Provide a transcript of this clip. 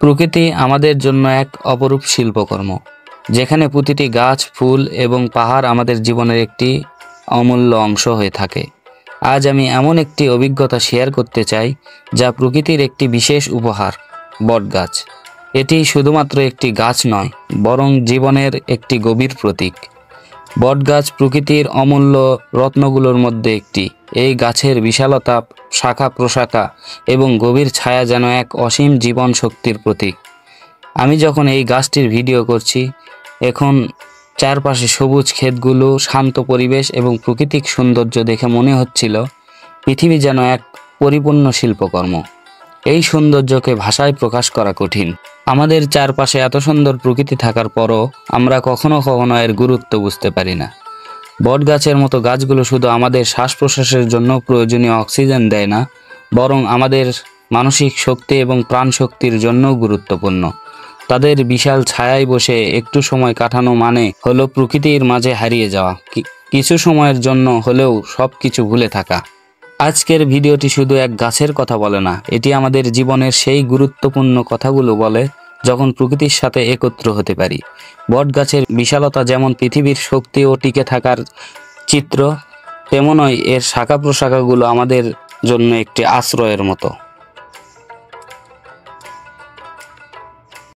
প্রকৃতি আমাদের জন্য এক অপরূপ শিল্পকর্ম, যেখানে প্রতিটি গাছ, ফুল এবং পাহাড় আমাদের জীবনের একটি অমূল্য অংশ হয়ে থাকে। আজ আমি এমন একটি অভিজ্ঞতা শেয়ার করতে চাই, যা প্রকৃতির একটি বিশেষ উপহার, বটগাছ। এটি শুধুমাত্র একটি গাছ নয়, বরং জীবনের একটি গভীর প্রতীক। বটগাছ প্রকৃতির অমূল্য রত্নগুলোর মধ্যে একটি। এই গাছের বিশালতা, শাখা প্রশাখা এবং গভীর ছায়া যেন এক অসীম জীবন শক্তির প্রতীক। আমি যখন এই গাছটির ভিডিও করছি, এখন চারপাশে সবুজ ক্ষেতগুলো, শান্ত পরিবেশ এবং প্রাকৃতিক সৌন্দর্য দেখে মনে হচ্ছিল পৃথিবী যেন এক পরিপূর্ণ শিল্পকর্ম। এই সৌন্দর্যকে ভাষায় প্রকাশ করা কঠিন। আমাদের চারপাশে এত সুন্দর প্রকৃতি থাকার পরও আমরা কখনো কখনো এর গুরুত্ব বুঝতে পারি না। বটগাছের মতো গাছগুলো শুধু আমাদের শ্বাস প্রশ্বাসের জন্য প্রয়োজনীয় অক্সিজেন দেয় না, বরং আমাদের মানসিক শক্তি এবং প্রাণ শক্তির জন্যও গুরুত্বপূর্ণ। তাদের বিশাল ছায়ায় বসে একটু সময় কাটানো মানে হলো প্রকৃতির মাঝে হারিয়ে যাওয়া, কিছু সময়ের জন্য হলেও সব কিছু ভুলে থাকা। আজকের ভিডিওটি শুধু এক গাছের কথা বলে না, এটি আমাদের জীবনের সেই গুরুত্বপূর্ণ কথাগুলো বলে যখন প্রকৃতির সাথে একত্র হতে পারি। বটগাছের বিশালতা যেমন পৃথিবীর শক্তি ও টিকে থাকার চিত্র, তেমনই এর শাখা প্রশাখাগুলো আমাদের জন্য একটি আশ্রয়ের মতো।